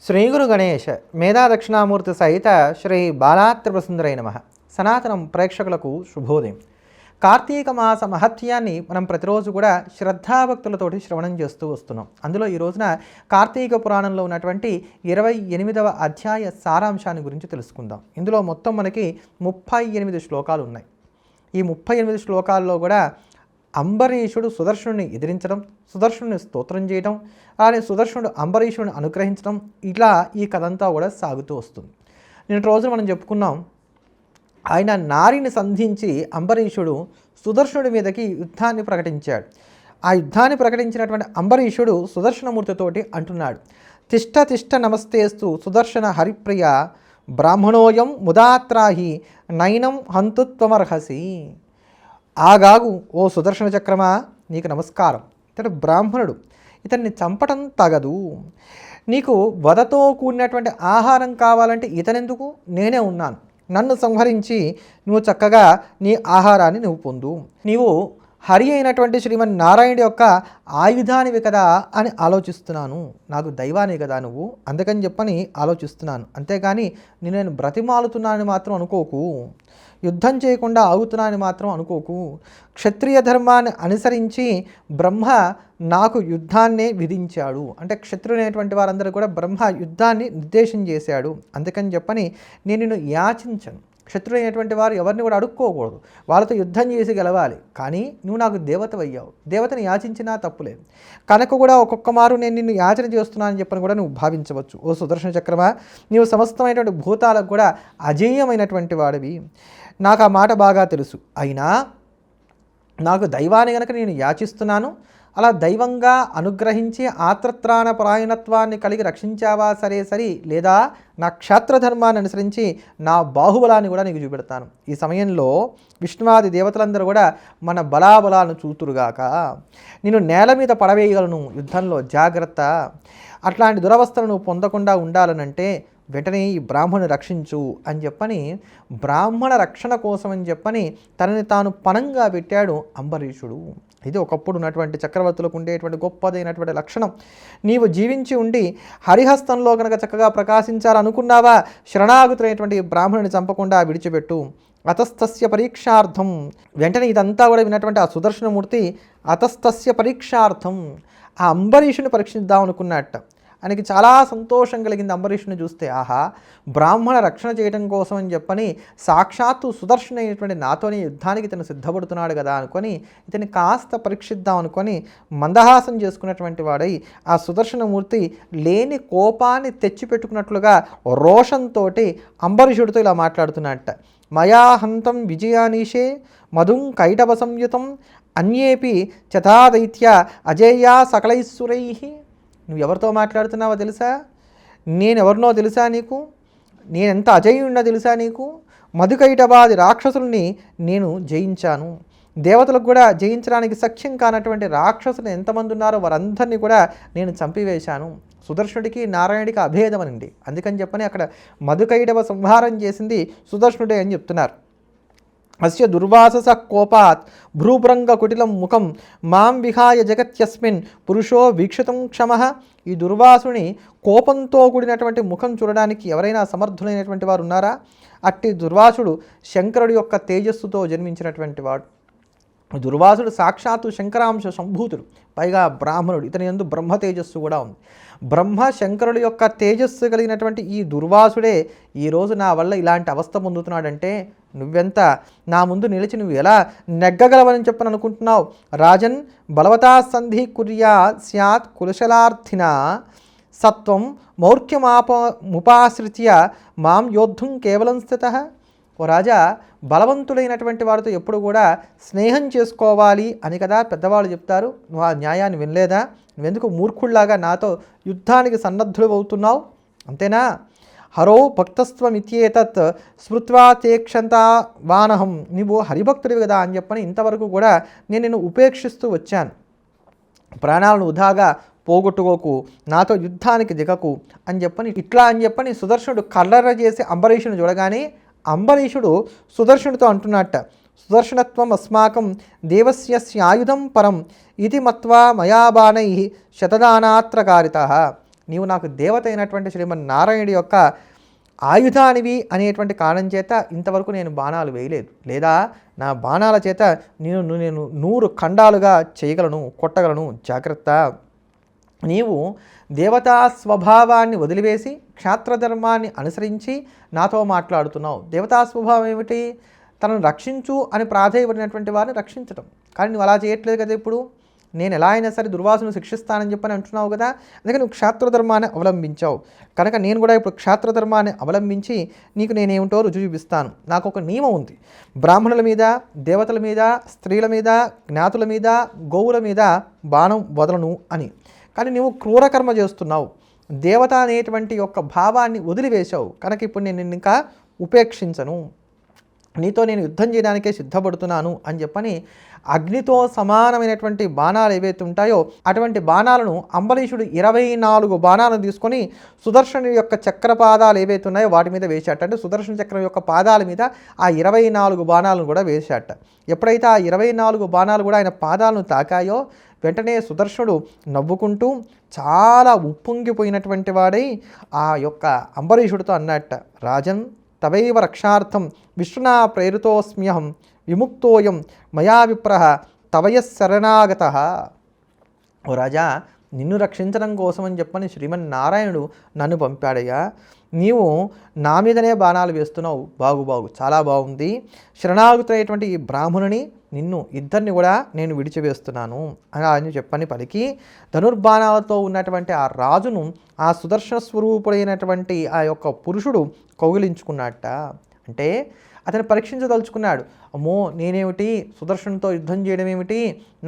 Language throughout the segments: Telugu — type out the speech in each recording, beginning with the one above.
శ్రీ గురు గణేష్ మేధా దక్షిణామూర్తి సహిత శ్రీ బాలాత్రిపురసుందరై నమః. సనాతనం ప్రేక్షకులకు శుభోదయం. కార్తీక మాస మహత్యాన్ని మనం ప్రతిరోజు కూడా శ్రద్ధాభక్తులతోటి శ్రవణం చేస్తూ వస్తున్నాం. అందులో ఈ రోజున కార్తీక పురాణంలో ఉన్నటువంటి 28వ అధ్యాయ సారాంశాన్ని గురించి తెలుసుకుందాం. ఇందులో మొత్తం మనకి 38 శ్లోకాలు ఉన్నాయి. ఈ 38 శ్లోకాల్లో కూడా అంబరీషుడు సుదర్శనుని ఎదిరించడం, సుదర్శనుని స్తోత్రం చేయడం, అలానే సుదర్శనుడు అంబరీషుడిని అనుగ్రహించడం, ఇలా ఈ కథ అంతా కూడా సాగుతూ వస్తుంది. నిన్నటి రోజు మనం చెప్పుకున్నాం, ఆయన నారిని సంధించి అంబరీషుడు సుదర్శనుడి మీదకి యుద్ధాన్ని ప్రకటించాడు. ఆ యుద్ధాన్ని ప్రకటించినటువంటి అంబరీషుడు సుదర్శనమూర్తితోటి అంటున్నాడు, తిష్ట తిష్ట నమస్తేస్తు సుదర్శన హరిప్రియ బ్రాహ్మణోయం ముదాత్రాహి నైనం హంతుత్వమర్హసి. ఆగాగు ఓ సుదర్శన చక్రమా, నీకు నమస్కారం. ఇతడు బ్రాహ్మణుడు, ఇతన్ని చంపటం తగదు. నీకు వధతో కూడినటువంటి ఆహారం కావాలంటే ఇతనెందుకు, నేనే ఉన్నాను. నన్ను సంహరించి నువ్వు చక్కగా నీ ఆహారాన్ని నువ్వు పొందు. నీవు హరి అయినటువంటి శ్రీమన్నారాయణుడి యొక్క ఆయుధానివి కదా అని ఆలోచిస్తున్నాను. నాకు దైవానివి కదా నువ్వు, అందుకని చెప్పని ఆలోచిస్తున్నాను. అంతేగాని నేను బ్రతిమాలుతున్నానని మాత్రం అనుకోకు, యుద్ధం చేయకుండా ఆగుతున్నానని మాత్రం అనుకోకు. క్షత్రియ ధర్మాన్ని అనుసరించి బ్రహ్మ నాకు యుద్ధాన్నే విధించాడు. అంటే క్షత్రులైనటువంటి వారందరూ కూడా బ్రహ్మ యుద్ధాన్ని నిర్దేశం చేశాడు. అందుకని చెప్పని నేను నిన్ను యాచించను. క్షత్రులైనటువంటి వారు ఎవరిని కూడా అడుక్కోకూడదు, వాళ్ళతో యుద్ధం చేసి గెలవాలి. కానీ నువ్వు నాకు దేవతవయ్యావు, దేవతని యాచించినా తప్పులేదు. కనుక కూడా ఒక్కొక్క మారు నేను నిన్ను యాచన చేస్తున్నానని చెప్పని కూడా నువ్వు భావించవచ్చు. ఓ సుదర్శన చక్రమా, నీవు సమస్తమైనటువంటి భూతాలకు కూడా అజేయమైనటువంటి వాడివి. నాకు ఆ మాట బాగా తెలుసు. అయినా నాకు దైవాన్ని గనక నేను యాచిస్తున్నాను, అలా దైవంగా అనుగ్రహించి ఆత్రత్రాణ పరాయణత్వాన్ని కలిగి రక్షించావా సరే సరి, లేదా నా క్షేత్రధర్మాన్ని అనుసరించి నా బాహుబలాన్ని కూడా నీకు చూపెడతాను. ఈ సమయంలో విష్ణువాది దేవతలందరూ కూడా మన బలాబలాలను చూతురుగాక. నేను నేల మీద పడవేయగలను యుద్ధంలో, జాగ్రత్త. అట్లాంటి దురవస్థలను పొందకుండా ఉండాలనంటే వెంటనే ఈ బ్రాహ్మణుని రక్షించు అని చెప్పని, బ్రాహ్మణ రక్షణ కోసం అని చెప్పని తనని తాను పణంగా పెట్టాడు అంబరీషుడు. ఇది ఒకప్పుడు ఉన్నటువంటి చక్రవర్తులకు ఉండేటువంటి గొప్పదైనటువంటి లక్షణం. నీవు జీవించి ఉండి హరిహస్తంలో కనుక చక్కగా ప్రకాశించాలనుకున్నావా, శరణాగతులైనటువంటి బ్రాహ్మణుని చంపకుండా విడిచిపెట్టు. అతస్తస్య పరీక్షార్థం, వెంటనే ఇదంతా కూడా విన్నటువంటి ఆ సుదర్శనమూర్తి అతస్తస్య పరీక్షార్థం ఆ అంబరీషుని పరీక్షిద్దాం అనుకున్నట్ట. ఆయనకి చాలా సంతోషం కలిగింది అంబరీషుని చూస్తే. ఆహా, బ్రాహ్మణ రక్షణ చేయడం కోసం అని చెప్పని సాక్షాత్తు సుదర్శన అయినటువంటి నాతోని యుద్ధానికి ఇతను సిద్ధపడుతున్నాడు కదా అనుకొని ఇతన్ని కాస్త పరీక్షిద్దాం అనుకొని మందహాసం చేసుకున్నటువంటి వాడై ఆ సుదర్శనమూర్తి లేని కోపాన్ని తెచ్చిపెట్టుకున్నట్లుగా రోషంతో అంబరీషుడితో ఇలా మాట్లాడుతున్నట్ట. మయా హంతం విజయానీషే మధుం కైటవ సంయుతం అన్యేపి చతాదైత్య అజేయా సకలైశ్వరై. నువ్వు ఎవరితో మాట్లాడుతున్నావో తెలుసా, నేనెవరినో తెలుసా నీకు, నేనెంత అజయుడినో తెలుసా నీకు. మధుకైటవాది రాక్షసుల్ని నేను జయించాను. దేవతలకు కూడా జయించడానికి సఖ్యం కానటువంటి రాక్షసులు ఎంతమంది ఉన్నారో వారందరినీ కూడా నేను చంపివేశాను. సుదర్శనుడికి నారాయణుడికి అభేదమనండి. అందుకని చెప్పని అక్కడ మధుకైటవ సంహారం చేసింది సుదర్శనుడే అని చెప్తున్నారు. అస్య దుర్వాసస కోపాత్ భ్రూభృంగ కుటిలం ముఖం మాం విహాయ జగత్యస్మిన్ పురుషో వీక్షితం క్షమః. ఈ దుర్వాసుని కోపంతో కూడినటువంటి ముఖం చూడడానికి ఎవరైనా సమర్థులైనటువంటి వారు ఉన్నారా? అట్టి దుర్వాసుడు శంకరుడి యొక్క తేజస్సుతో జన్మించినటువంటి వాడు. దుర్వాసుడు సాక్షాత్తు శంకరాంశ సంభూతుడు, పైగా బ్రాహ్మణుడు. ఇతని యందు బ్రహ్మ తేజస్సు కూడా ఉంది. బ్రహ్మ శంకరుడి యొక్క తేజస్సు కలిగినటువంటి ఈ దుర్వాసుడే ఈరోజు నా వల్ల ఇలాంటి అవస్థ పొందుతున్నాడంటే నువ్వెంత నా ముందు నిలిచి నువ్వు ఎలా నెగ్గగలవని చెప్పని అనుకుంటున్నావు? రాజన్ బలవతా సంధి కుర్యా స్యాత్ కులశలార్థిన సత్వం మౌర్ఖ్యముపాశ్రిత్య మాం యోద్ధుం కేవలం స్థితః. ఓ రాజా, బలవంతుడైనటువంటి వారితో ఎప్పుడు కూడా స్నేహం చేసుకోవాలి అని కదా పెద్దవాళ్ళు చెప్తారు. నువ్వు ఆ న్యాయాన్ని వినలేదా? నువ్వెందుకు మూర్ఖుళ్లాగా నాతో యుద్ధానికి సన్నద్ధులు అవుతున్నావు? అంతేనా? హరో భక్తస్త్వమిత్యేతత్ స్మృత్వా తేక్షంతా వానహం. నువ్వు హరిభక్తుడివి కదా అని చెప్పని ఇంతవరకు కూడా నేను నిన్ను ఉపేక్షిస్తూ వచ్చాను. ప్రాణాలను వృధాగా పోగొట్టుకోకు, నాతో యుద్ధానికి దిగకు అని చెప్పని సుదర్శనుడు కల్లర చేసి అంబరీషుని చూడగానే అంబరీషుడు సుదర్శనుడితో అంటున్నట్ట, సుదర్శనత్వం అస్మాకం దేవస్య ఆయుధం పరం ఇది మత్వా మయా బాణై శతదానాత్ర కారితః. నీవు నాకు దేవత అయినటువంటి శ్రీమన్నారాయణుడి యొక్క ఆయుధానివి అనేటువంటి కారణం చేత ఇంతవరకు నేను బాణాలు వేయలేదు, లేదా నా బాణాల చేత నేను 100 ఖండాలుగా చేయగలను, కొట్టగలను, జాగ్రత్త. నీవు దేవతా స్వభావాన్ని వదిలివేసి క్షాత్రధర్మాన్ని అనుసరించి నాతో మాట్లాడుతున్నావు. దేవతా స్వభావం ఏమిటి? తనను రక్షించు అని ప్రాధేయపడినటువంటి వారిని రక్షించటం. కానీ నువ్వు అలా చేయట్లేదు కదా. ఇప్పుడు నేను ఎలా అయినా సరే దుర్వాసును శిక్షిస్తానని చెప్పని అంటున్నావు కదా, అందుకని నువ్వు క్షాత్రధర్మాన్ని అవలంబించావు కనుక నేను కూడా ఇప్పుడు క్షాత్రధర్మాన్ని అవలంబించి నీకు నేనేమిటో రుజువు చూపిస్తాను. నాకు ఒక నియమం ఉంది, బ్రాహ్మణుల మీద, దేవతల మీద, స్త్రీల మీద, జ్ఞాతుల మీద, గోవుల మీద బాణం వదలను అని. కానీ నువ్వు క్రూరకర్మ చేస్తున్నావు, దేవత అనేటువంటి యొక్క భావాన్ని వదిలివేశావు కనుక ఇప్పుడు నేను నిన్ను ఇంకా ఉపేక్షించను, నీతో నేను యుద్ధం చేయడానికే సిద్ధపడుతున్నాను అని చెప్పని అగ్నితో సమానమైనటువంటి బాణాలు ఏవైతే ఉంటాయో అటువంటి బాణాలను అంబరీషుడు 24 బాణాలను తీసుకొని సుదర్శను యొక్క చక్రపాదాలు ఏవైతే ఉన్నాయో వాటి మీద వేశాట. అంటే సుదర్శన చక్రం యొక్క పాదాల మీద ఆ 24 బాణాలను కూడా వేశాట. ఎప్పుడైతే ఆ 24 బాణాలు కూడా ఆయన పాదాలను తాకాయో వెంటనే సుదర్శనుడు నవ్వుకుంటూ చాలా ఉప్పొంగిపోయినటువంటి వాడై ఆ యొక్క అంబరీషుడితో అన్నట్ట, రాజన్ తవైవ రక్షార్థం విష్ణునా ప్రేరితోస్మ్యహం విముక్తోయం మయా విప్రహ తవయ శరణాగత. ఓ రాజా, నిన్ను రక్షించడం కోసమని చెప్పని శ్రీమన్నారాయణుడు నన్ను పంపాడయ్యా. నీవు నా మీదనే బాణాలు వేస్తున్నావు, బాగు చాలా బాగుంది. శరణాగతులైనటువంటి ఈ బ్రాహ్మణుని, నిన్ను ఇద్దరిని కూడా నేను విడిచివేస్తున్నాను అని చెప్పని పలికి ధనుర్బాణాలతో ఉన్నటువంటి ఆ రాజును ఆ సుదర్శన స్వరూపుడైనటువంటి ఆ యొక్క పురుషుడు కౌగిలించుకున్నట్ట. అంటే అతను పరీక్షించదలుచుకున్నాడు. అమ్మో, నేనేమిటి సుదర్శనంతో యుద్ధం చేయడం ఏమిటి,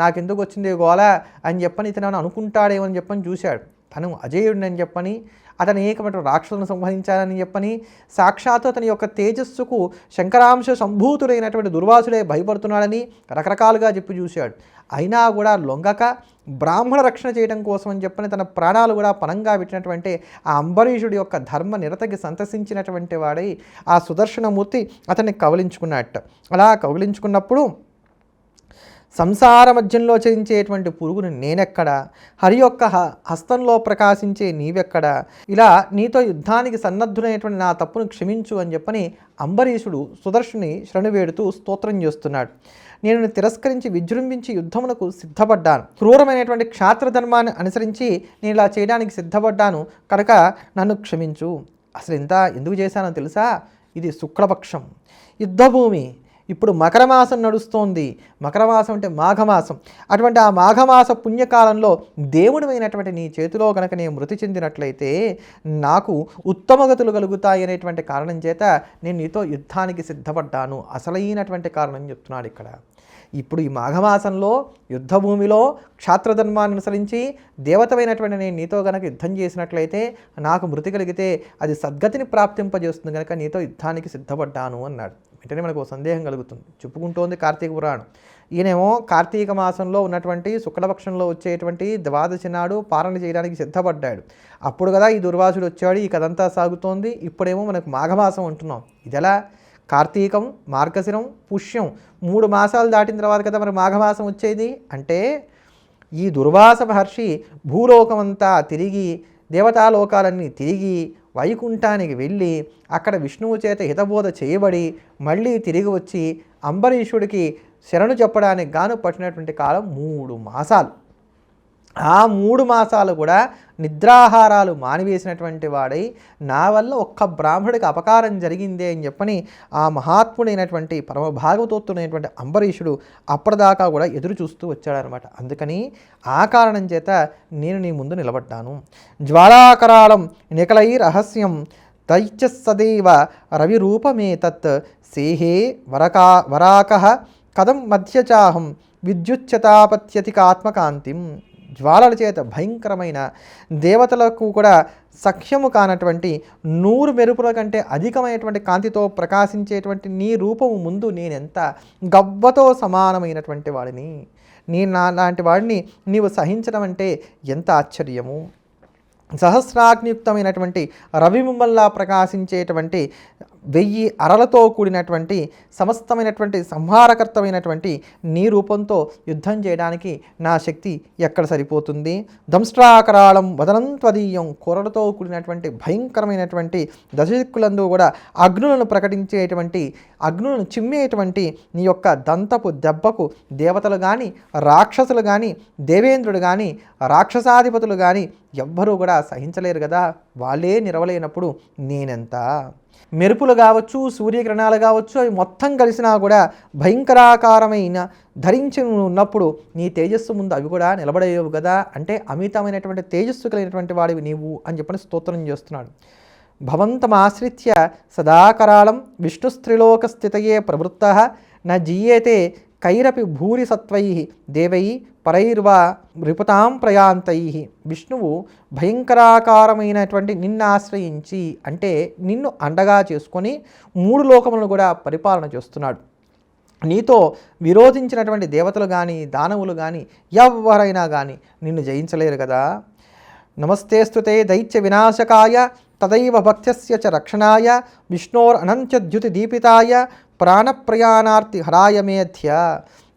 నాకెందుకు వచ్చింది గోల అని చెప్పని ఇతను అనుకుంటాడేమని చెప్పని చూశాడు. తను అజేయుడిని చెప్పని, అతను ఏకమైన రాక్షసులను సంహరించాలని చెప్పని, సాక్షాత్తు అతని యొక్క తేజస్సుకు శంకరాంశ సంభూతుడైనటువంటి దుర్వాసుడే భయపడుతున్నాడని రకరకాలుగా చెప్పి చూశాడు. అయినా కూడా లొంగక బ్రాహ్మణ రక్షణ చేయడం కోసం అని చెప్పని తన ప్రాణాలు కూడా పణంగా పెట్టినటువంటి ఆ అంబరీషుడి యొక్క ధర్మ నిరతకి సంతసించినటువంటి వాడై ఆ సుదర్శనమూర్తి అతన్ని కవలించుకున్నట్ట. అలా కవలించుకున్నప్పుడు సంసార మధ్యంలో చరించేటువంటి పురుగును నేనెక్కడా, హరి యొక్క హస్తంలో ప్రకాశించే నీవెక్కడా, ఇలా నీతో యుద్ధానికి సన్నద్ధుడైనటువంటి నా తప్పును క్షమించు అని చెప్పని అంబరీషుడు సుదర్శుని శరణువేడుతూ స్తోత్రం చేస్తున్నాడు. నేను తిరస్కరించి విజృంభించి యుద్ధమునకు సిద్ధపడ్డాను, క్రూరమైనటువంటి క్షాత్రధర్మాన్ని అనుసరించి నేను ఇలా చేయడానికి సిద్ధపడ్డాను కనుక నన్ను క్షమించు. అసలు ఇంత ఎందుకు చేశానో తెలుసా? ఇది శుక్లపక్షం, యుద్ధభూమి. ఇప్పుడు మకరమాసం నడుస్తోంది. మకరమాసం అంటే మాఘమాసం. అటువంటి ఆ మాఘమాస పుణ్యకాలంలో దేవుడివైనటువంటి నీ చేతిలో కనుక నేను మృతి చెందినట్లయితే నాకు ఉత్తమగతులు కలుగుతాయి అనేటువంటి కారణం చేత నేను నీతో యుద్ధానికి సిద్ధపడ్డాను. అసలైనటువంటి కారణం చెప్తున్నాడు ఇక్కడ. ఇప్పుడు ఈ మాఘమాసంలో యుద్ధభూమిలో క్షాత్రధర్మాన్ని అనుసరించి దేవతమైనటువంటి నేను నీతో కనుక యుద్ధం చేసినట్లయితే నాకు మృతి కలిగితే అది సద్గతిని ప్రాప్తింపజేస్తుంది కనుక నీతో యుద్ధానికి సిద్ధపడ్డాను అన్నాడు. వెంటనే మనకు సందేహం కలుగుతుంది. చెప్పుకుంటోంది కార్తీక పురాణం. ఈయనేమో కార్తీక మాసంలో ఉన్నటువంటి శుక్లపక్షంలో వచ్చేటువంటి ద్వాదశి నాడు పాలన చేయడానికి సిద్ధపడ్డాడు. అప్పుడు కదా ఈ దుర్వాసుడు వచ్చాడు, ఈ కథంతా సాగుతోంది. ఇప్పుడేమో మనకు మాఘమాసం అంటున్నాం. ఇదెలా? కార్తీకం, మార్గశిరం, పుష్యం 3 మాసాలు దాటిన తర్వాత కదా మరి మాఘమాసం వచ్చేది. అంటే ఈ దుర్వాస మహర్షి భూలోకమంతా తిరిగి, దేవతాలోకాలన్నీ తిరిగి, వైకుంఠానికి వెళ్ళి అక్కడ విష్ణువు చేత హితబోధ చేయబడి మళ్ళీ తిరిగి వచ్చి అంబరీషుడికి శరణు చెప్పడానికి గాను పట్టినటువంటి కాలం 3 మాసాలు. ఆ 3 మాసాలు కూడా నిద్రాహారాలు మానివేసినటువంటి వాడై నా వల్ల ఒక్క బ్రాహ్మడికి అపకారం జరిగిందే అని చెప్పని ఆ మహాత్ముడైనటువంటి పరమ భాగవతోత్తుడైనటువంటి అంబరీషుడు అప్పటిదాకా కూడా ఎదురు చూస్తూ వచ్చాడనమాట. అందుకని ఆ కారణం చేత నేను నీ ముందు నిలబడ్డాను. జ్వాలాకరాళం నికలై రహస్యం దైత్య సదైవ రవిరూపమే తత్ సేహే వరాక కథం మధ్యచాహం విద్యుచ్చతాపత్యతికాత్మకాంతిం. జ్వాలల చేత భయంకరమైన దేవతలకు కూడా సఖ్యము కానటువంటి 100 మెరుపుల కంటే అధికమైనటువంటి కాంతితో ప్రకాశించేటువంటి నీ రూపము ముందు నేనెంత గవ్వతో సమానమైనటువంటి వాడిని, లాంటి వాడిని నీవు సహించడం అంటే ఎంత ఆశ్చర్యము. సహస్రాగ్నియుక్తమైనటువంటి రవిబింబంలా ప్రకాశించేటువంటి 1000 అరలతో కూడినటువంటి సమస్తమైనటువంటి సంహారకర్తమైనటువంటి నీ రూపంతో యుద్ధం చేయడానికి నా శక్తి ఎక్కడ సరిపోతుంది? దంష్ట్రాకరాళం వదనం త్వదీయం, కొరలతో కూడినటువంటి భయంకరమైనటువంటి దశదిక్కులందు కూడా అగ్నులను ప్రకటించేటువంటి, అగ్నులను చిమ్మేటువంటి నీ యొక్క దంతపు దెబ్బకు దేవతలు కానీ, రాక్షసులు కానీ, దేవేంద్రుడు కానీ, రాక్షసాధిపతులు కానీ ఎవ్వరూ కూడా సహించలేరు కదా. వాళ్ళే నిరవలేనప్పుడు నేనెంత? మెరుపులు కావచ్చు, సూర్యకిరణాలు కావచ్చు, అవి మొత్తం కలిసినా కూడా భయంకరాకారమైన ధరించి ఉన్నప్పుడు నీ తేజస్సు ముందు అవి కూడా నిలబడేవి కదా. అంటే అమితమైనటువంటి తేజస్సు కలిగినటువంటి వాడివి నీవు అని చెప్పని స్తోత్రం చేస్తున్నాడు. భవంతమాశ్రిత్య సదాకరాళం విష్ణుస్త్రిలోకస్థితయే ప్రవృత్తః న జీయేతే కైరపి భూరి సత్వై దేవై పరైర్వా రిపుతాం ప్రయాంతై. విష్ణువు భయంకరాకారమైనటువంటి నిన్ను ఆశ్రయించి, అంటే నిన్ను అండగా చేసుకొని 3 లోకములను కూడా పరిపాలన చేస్తున్నాడు. నీతో విరోధించినటువంటి దేవతలు కానీ, దానవులు కానీ, ఎవరైనా కానీ నిన్ను జయించలేరు కదా. నమస్తేస్తుతే దైత్య వినాశకాయ తదైవ భక్త్యస్య చ రక్షణాయ విష్ణోరనంత్యద్యుతి దీపితాయ ప్రాణప్రయాణార్థి హరాయ మేధ్య.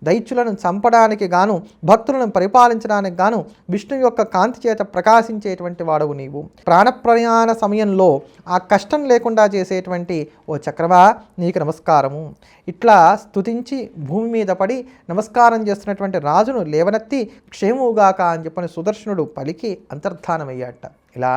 దైత్యులను చంపడానికి గాను, భక్తులను పరిపాలించడానికి గాను విష్ణు యొక్క కాంతి చేత ప్రకాశించేటువంటి వాడవు నీవు. ప్రాణప్రయాణ సమయంలో ఆ కష్టం లేకుండా చేసేటువంటి ఓ చక్రమా నీకు నమస్కారము. ఇట్లా స్తుతించి భూమి మీద పడి నమస్కారం చేస్తున్నటువంటి రాజును లేవనెత్తి క్షేముగాక అని చెప్పని సుదర్శనుడు పలికి అంతర్ధానమయ్యాట. ఇలా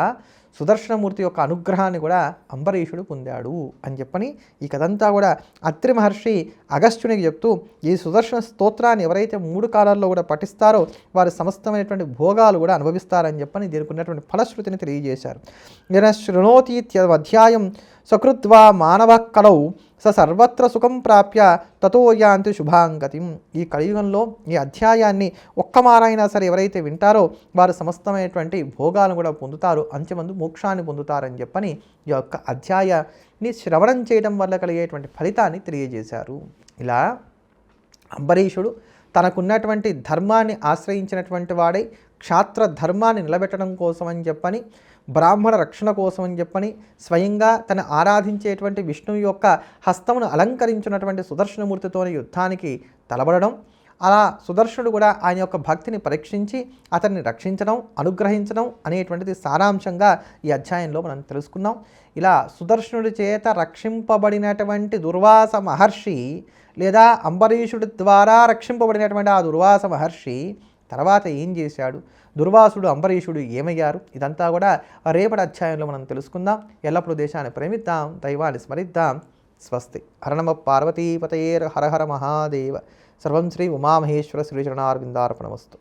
సుదర్శనమూర్తి యొక్క అనుగ్రహాన్ని కూడా అంబరీషుడు పొందాడు అని చెప్పని ఈ కథంతా కూడా అత్రి మహర్షి అగస్త్యునికి చెప్తూ, ఈ సుదర్శన స్తోత్రాన్ని ఎవరైతే 3 కాలాల్లో కూడా పఠిస్తారో వారు సమస్తమైనటువంటి భోగాలు కూడా అనుభవిస్తారని చెప్పని దీనికి ఉన్నటువంటి ఫలశ్రుతిని తెలియజేశారు. ఈయన శృణోతీత్యధ్యాయం సకృద్వా మానవ కలౌ స సర్వత్ర సుఖం ప్రాప్య తతో యాంతి శుభాంగతిం. ఈ కలియుగంలో ఈ అధ్యాయాన్ని ఒక్కమారైనా సరే ఎవరైతే వింటారో వారు సమస్తమైనటువంటి భోగాలను కూడా పొందుతారు, అంచెమందు మోక్షాన్ని పొందుతారని చెప్పని ఈ యొక్క అధ్యాయాన్ని శ్రవణం చేయడం వల్ల కలిగేటువంటి ఫలితాన్ని తెలియజేశారు. ఇలా అంబరీషుడు తనకున్నటువంటి ధర్మాన్ని ఆశ్రయించినటువంటి వాడై క్షాత్ర ధర్మాన్ని నిలబెట్టడం కోసం అని చెప్పని, బ్రాహ్మణ రక్షణ కోసం అని చెప్పని స్వయంగా తను ఆరాధించేటువంటి విష్ణువు యొక్క హస్తమును అలంకరించినటువంటి సుదర్శనమూర్తితోని యుద్ధానికి తలబడడం, అలా సుదర్శనుడు కూడా ఆయన యొక్క భక్తిని పరీక్షించి అతన్ని రక్షించడం, అనుగ్రహించడం అనేటువంటిది సారాంశంగా ఈ అధ్యాయంలో మనం తెలుసుకున్నాం. ఇలా సుదర్శనుడి చేత రక్షింపబడినటువంటి దుర్వాస మహర్షి లేదా అంబరీషుడి ద్వారా రక్షింపబడినటువంటి ఆ దుర్వాస మహర్షి తర్వాత ఏం చేశాడు, దుర్వాసుడు అంబరీషుడు ఏమయ్యారు, ఇదంతా కూడా రేపటి అధ్యాయంలో మనం తెలుసుకుందాం. ఎల్లప్పుడూ దేశాన్ని ప్రేమిద్దాం, దైవాన్ని స్మరిద్దాం. స్వస్తి. హర నమ పార్వతీపతయేర్ హర హర మహాదేవ. సర్వం శ్రీ ఉమామహేశ్వర శ్రీచరణార్విందార్పణమస్తు.